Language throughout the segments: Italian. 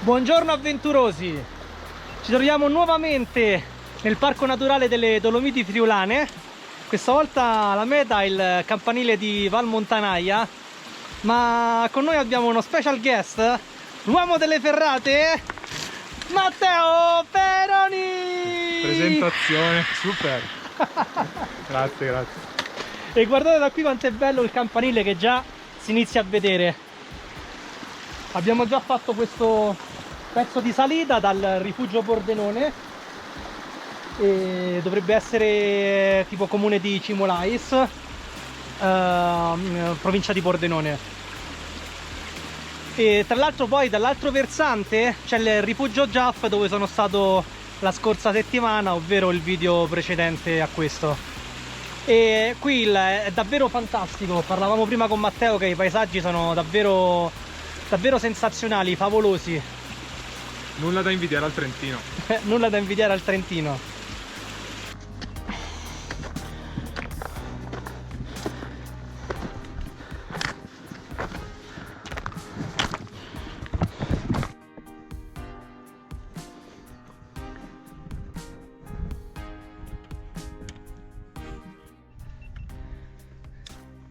Buongiorno avventurosi, ci troviamo nuovamente nel Parco Naturale delle Dolomiti Friulane. Questa volta la meta è il campanile di Val Montanaia, ma con noi abbiamo uno special guest, l'uomo delle ferrate, Matteo Peroni! Presentazione, super! Grazie. E guardate da qui quanto è bello il campanile che già si inizia a vedere. Abbiamo già fatto questo pezzo di salita dal rifugio Pordenone e dovrebbe essere tipo comune di Cimolais, provincia di Pordenone. E tra l'altro poi dall'altro versante c'è il rifugio Giaff, dove sono stato la scorsa settimana, ovvero il video precedente a questo. E qui è davvero fantastico. Parlavamo prima con Matteo che i paesaggi sono davvero sensazionali, favolosi. Nulla da invidiare al Trentino. Nulla da invidiare al Trentino.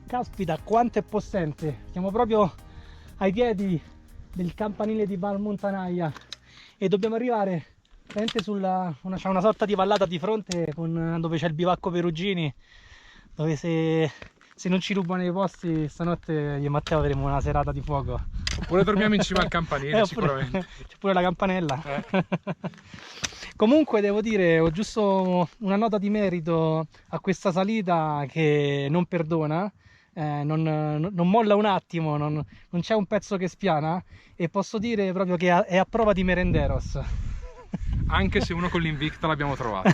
Caspita, quanto è possente! Siamo proprio ai piedi del campanile di Val Montanaia e dobbiamo arrivare veramente c'è una sorta di vallata di fronte dove c'è il bivacco Perugini, dove se non ci rubano i posti stanotte io e Matteo avremo una serata di fuoco. Oppure dormiamo in cima al campanile, sicuramente. C'è pure la campanella. Comunque devo dire, ho giusto una nota di merito a questa salita che non perdona. Non molla un attimo, non c'è un pezzo che spiana, e posso dire proprio che è a prova di merenderos. Anche se uno con l'Invicta l'abbiamo trovato.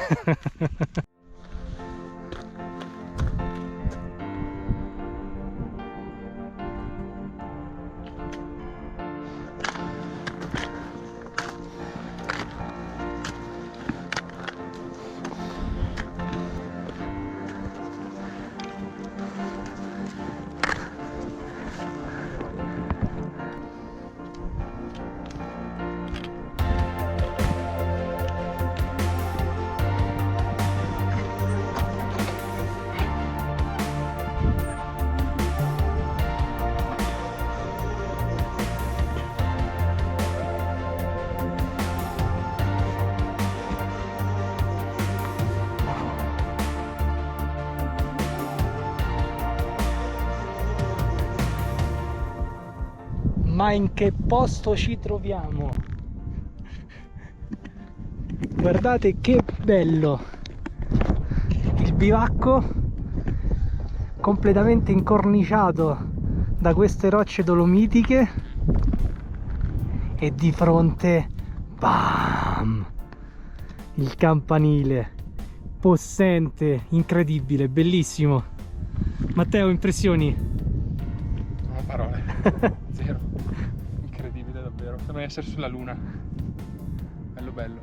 Ma in che posto ci troviamo? Guardate che bello! Il bivacco completamente incorniciato da queste rocce dolomitiche e di fronte, bam! Il campanile possente, incredibile, bellissimo. Matteo, impressioni? Non ho parole. Zero. Incredibile davvero. Sembra essere sulla luna. Bello.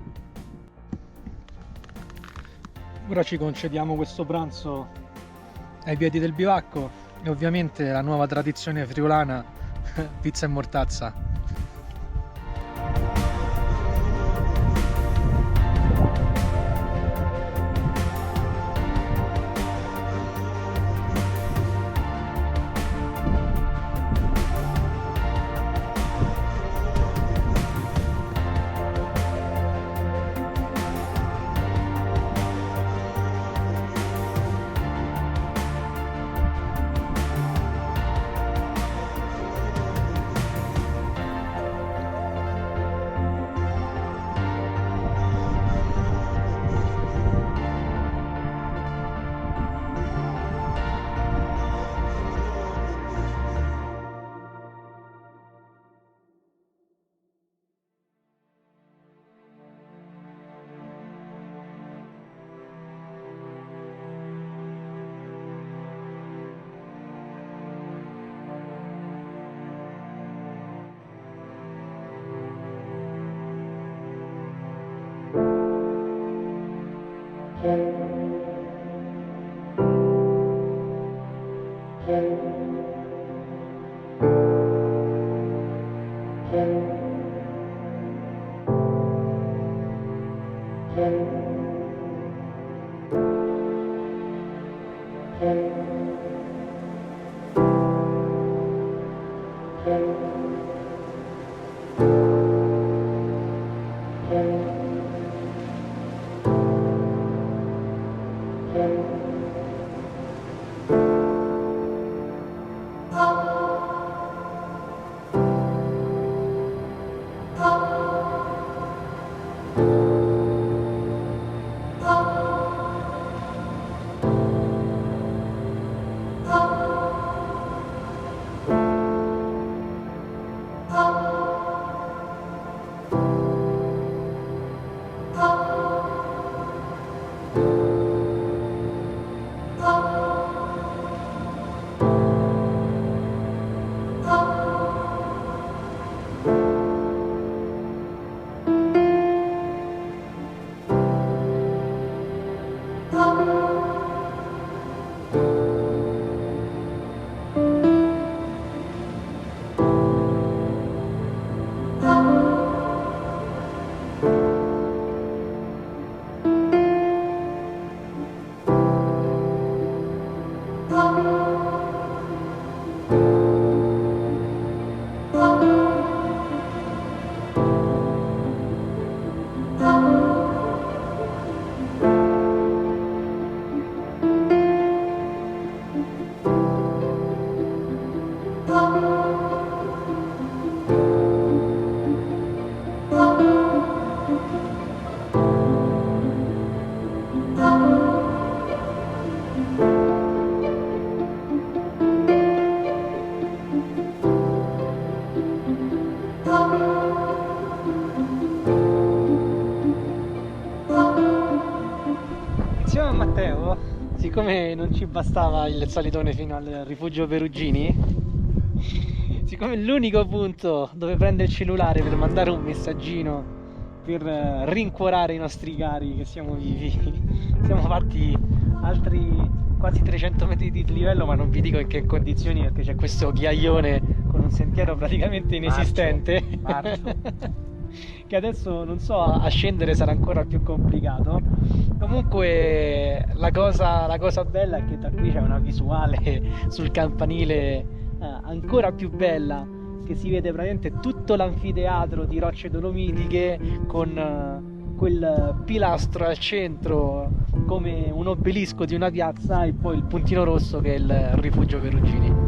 Ora ci concediamo questo pranzo ai piedi del bivacco e ovviamente la nuova tradizione friulana, pizza e mortazza. Insieme a Matteo, siccome non ci bastava il salitone fino al rifugio Perugini, siccome è l'unico punto dove prende il cellulare per mandare un messaggino, per rincuorare i nostri cari che siamo vivi, siamo fatti altri quasi 300 metri di livello, ma non vi dico in che condizioni, perché c'è questo ghiaione con un sentiero praticamente inesistente. Marcio. Che adesso non so, a scendere sarà ancora più complicato. Comunque la cosa bella è che da qui c'è una visuale sul campanile ancora più bella, che si vede praticamente tutto l'anfiteatro di rocce dolomitiche con quel pilastro al centro come un obelisco di una piazza, e poi il puntino rosso che è il rifugio Perugini.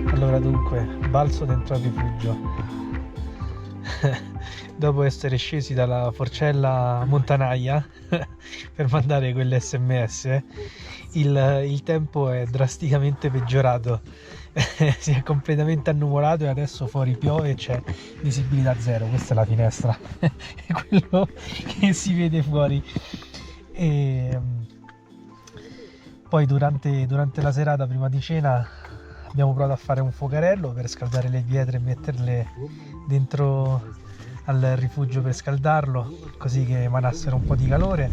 Allora, dunque, balzo dentro al rifugio. Dopo essere scesi dalla forcella Montanaia per mandare quell'SMS, il tempo è drasticamente peggiorato. Si è completamente annuvolato e adesso fuori piove e c'è visibilità zero. Questa è la finestra, è quello che si vede fuori. E poi durante la serata prima di cena abbiamo provato a fare un fuocherello per scaldare le pietre e metterle dentro al rifugio per scaldarlo, così che emanassero un po' di calore.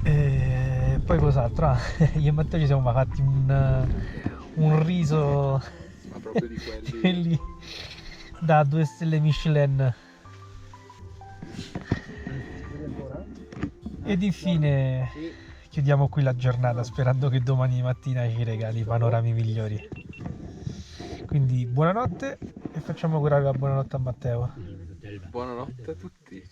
E poi cos'altro? Io e Matteo ci siamo fatti un riso, Ma proprio di quelli da 2 stelle Michelin. Ed infine chiudiamo qui la giornata, sperando che domani mattina ci regali panorami migliori. Quindi buonanotte, e facciamo augurare la buonanotte a Matteo. Buonanotte a tutti.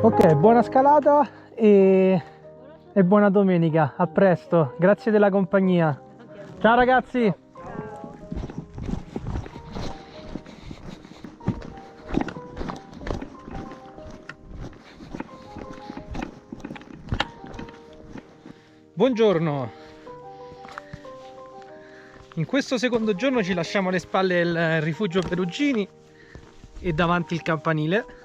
Ok, buona scalata e buona domenica. A presto, grazie della compagnia. Ciao ragazzi. Buongiorno. In questo secondo giorno ci lasciamo alle spalle il rifugio Perugini e davanti il campanile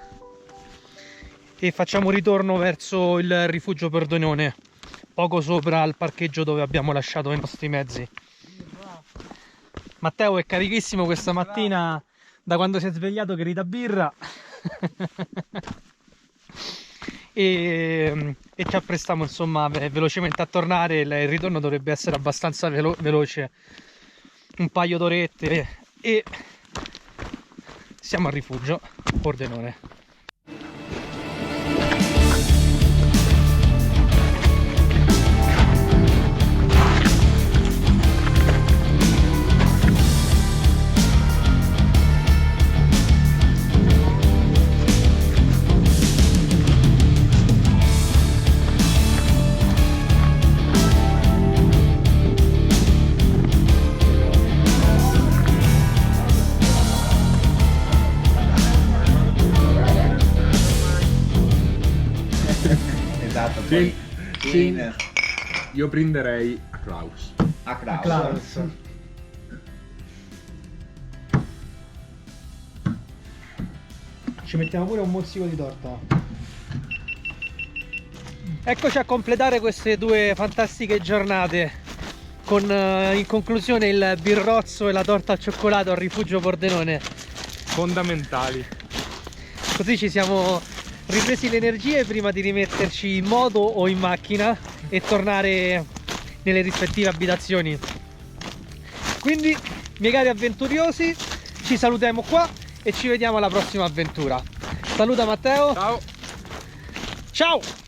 e facciamo ritorno verso il rifugio Pordenone, poco sopra il parcheggio dove abbiamo lasciato i nostri mezzi. Matteo è carichissimo questa mattina, da quando si è svegliato che rida birra e ci apprestiamo insomma velocemente a tornare. Il ritorno dovrebbe essere abbastanza veloce, un paio d'orette, e siamo al rifugio Pordenone. Esatto, Sì, poi sì. in Io prenderei a Klaus. a Klaus. Klaus. Ci mettiamo pure un mozzico di torta. Eccoci a completare queste due fantastiche giornate con in conclusione il birrozzo e la torta al cioccolato al rifugio Pordenone. Fondamentali. Così ci siamo ripresi le energie prima di rimetterci in moto o in macchina e tornare nelle rispettive abitazioni. Quindi, miei cari avventuriosi, ci salutiamo qua e ci vediamo alla prossima avventura. Saluta Matteo. Ciao. Ciao!